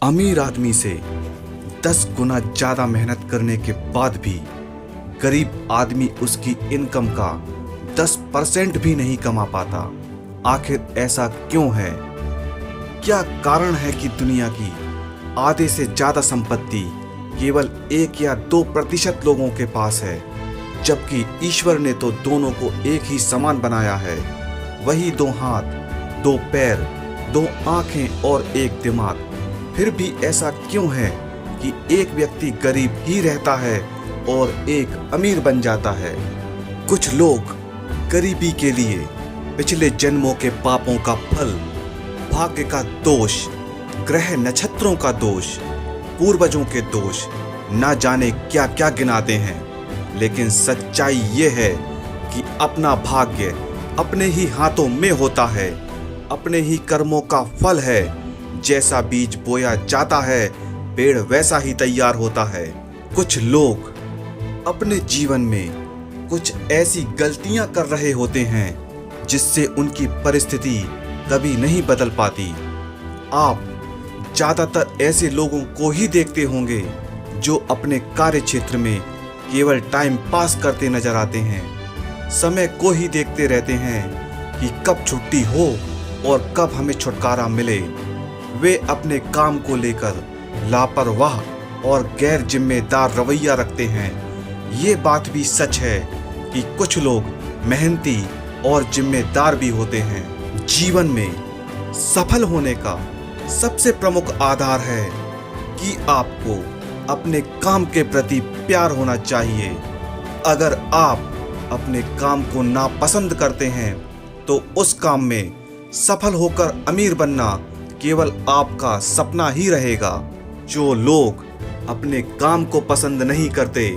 अमीर आदमी से 10 गुना ज्यादा मेहनत करने के बाद भी गरीब आदमी उसकी इनकम का 10% भी नहीं कमा पाता। आखिर ऐसा क्यों है? क्या कारण है कि दुनिया की आधे से ज्यादा संपत्ति केवल 1 या 2% लोगों के पास है, जबकि ईश्वर ने तो दोनों को एक ही समान बनाया है। वही 2 हाथ, 2 पैर, 2 आंखें और 1 दिमाग। फिर भी ऐसा क्यों है कि एक व्यक्ति गरीब ही रहता है और एक अमीर बन जाता है? कुछ लोग गरीबी के लिए पिछले जन्मों के पापों का फल, भाग्य का दोष, ग्रह नक्षत्रों का दोष, पूर्वजों के दोष, ना जाने क्या क्या गिनाते हैं। लेकिन सच्चाई ये है कि अपना भाग्य अपने ही हाथों में होता है, अपने ही कर्मों का फल है। जैसा बीज बोया जाता है, पेड़ वैसा ही तैयार होता है। कुछ लोग अपने जीवन में कुछ ऐसी गलतियां कर रहे होते हैं जिससे उनकी परिस्थिति कभी नहीं बदल पाती। आप ज्यादातर ऐसे लोगों को ही देखते होंगे जो अपने कार्य क्षेत्र में केवल टाइम पास करते नजर आते हैं। समय को ही देखते रहते हैं कि कब छुट्टी हो और कब हमें छुटकारा मिले। वे अपने काम को लेकर लापरवाह और गैर जिम्मेदार रवैया रखते हैं। ये बात भी सच है कि कुछ लोग मेहनती और जिम्मेदार भी होते हैं। जीवन में सफल होने का सबसे प्रमुख आधार है कि आपको अपने काम के प्रति प्यार होना चाहिए। अगर आप अपने काम को नापसंद करते हैं तो उस काम में सफल होकर अमीर बनना केवल आपका सपना ही रहेगा। जो लोग अपने काम को पसंद नहीं करते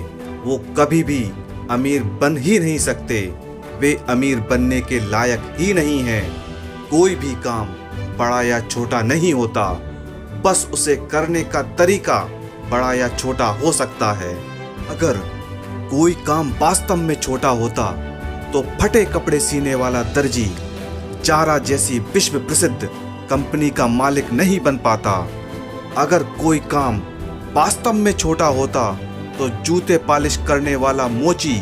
वो कभी भी अमीर बन ही नहीं सकते। वे अमीर बनने के लायक ही नहीं हैं। कोई भी काम बड़ा या छोटा नहीं होता, बस उसे करने का तरीका बड़ा या छोटा हो सकता है। अगर कोई काम वास्तव में छोटा होता तो फटे कपड़े सीने वाला दर्जी जारा जैसी विश्व प्रसिद्ध कंपनी का मालिक नहीं बन पाता। अगर कोई काम वास्तव में छोटा होता तो जूते पॉलिश करने वाला मोची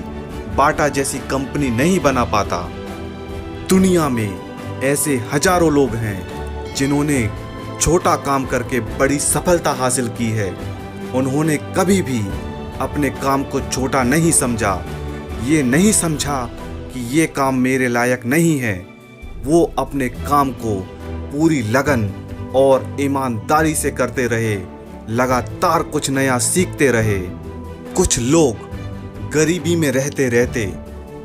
बाटा जैसी कंपनी नहीं बना पाता। दुनिया में ऐसे हजारों लोग हैं जिन्होंने छोटा काम करके बड़ी सफलता हासिल की है। उन्होंने कभी भी अपने काम को छोटा नहीं समझा। ये नहीं समझा कि ये काम मेरे लायक नहीं है। वो अपने काम को पूरी लगन और ईमानदारी से करते रहे, लगातार कुछ नया सीखते रहे। कुछ लोग गरीबी में रहते रहते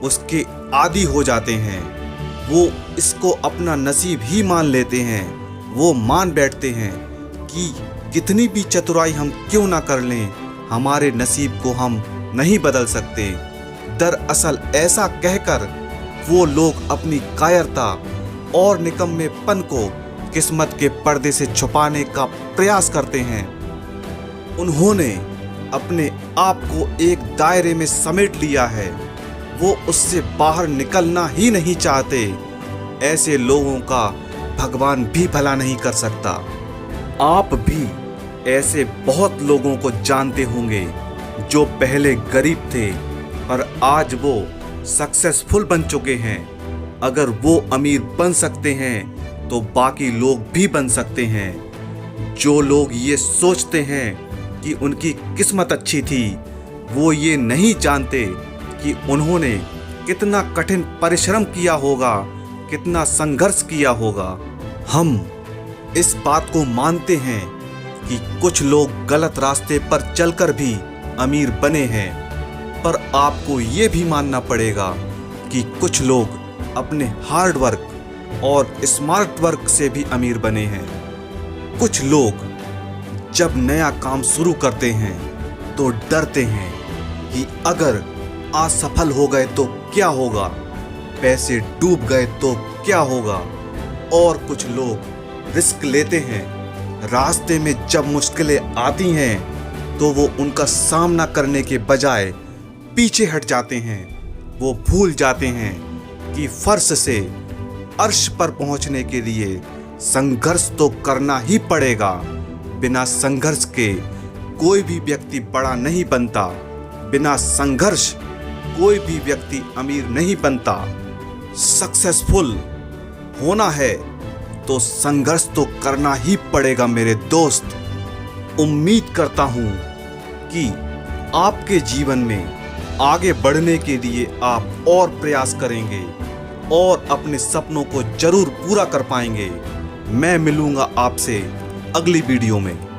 उसके आदी हो जाते हैं। वो इसको अपना नसीब ही मान लेते हैं। वो मान बैठते हैं कि कितनी भी चतुराई हम क्यों ना कर लें, हमारे नसीब को हम नहीं बदल सकते। दरअसल ऐसा कहकर वो लोग अपनी कायरता और निकम्मेपन को किस्मत के पर्दे से छुपाने का प्रयास करते हैं। उन्होंने अपने आप को एक दायरे में समेट लिया है। वो उससे बाहर निकलना ही नहीं चाहते। ऐसे लोगों का भगवान भी भला नहीं कर सकता। आप भी ऐसे बहुत लोगों को जानते होंगे जो पहले गरीब थे और आज वो सक्सेसफुल बन चुके हैं। अगर वो अमीर बन सकते हैं तो बाकी लोग भी बन सकते हैं। जो लोग ये सोचते हैं कि उनकी किस्मत अच्छी थी, वो ये नहीं जानते कि उन्होंने कितना कठिन परिश्रम किया होगा, कितना संघर्ष किया होगा। हम इस बात को मानते हैं कि कुछ लोग गलत रास्ते पर चलकर भी अमीर बने हैं, पर आपको ये भी मानना पड़ेगा कि कुछ लोग अपने हार्ड वर्क और स्मार्ट वर्क से भी अमीर बने हैं। कुछ लोग जब नया काम शुरू करते हैं तो डरते हैं कि अगर असफल हो गए तो क्या होगा, पैसे डूब गए तो क्या होगा। और कुछ लोग रिस्क लेते हैं। रास्ते में जब मुश्किलें आती हैं तो वो उनका सामना करने के बजाय पीछे हट जाते हैं। वो भूल जाते हैं कि फर्श से अर्श पर पहुंचने के लिए संघर्ष तो करना ही पड़ेगा। बिना संघर्ष के कोई भी व्यक्ति बड़ा नहीं बनता। बिना संघर्ष कोई भी व्यक्ति अमीर नहीं बनता। सक्सेसफुल होना है तो संघर्ष तो करना ही पड़ेगा मेरे दोस्त। उम्मीद करता हूं कि आपके जीवन में आगे बढ़ने के लिए आप और प्रयास करेंगे और अपने सपनों को जरूर पूरा कर पाएंगे। मैं मिलूंगा आपसे अगली वीडियो में।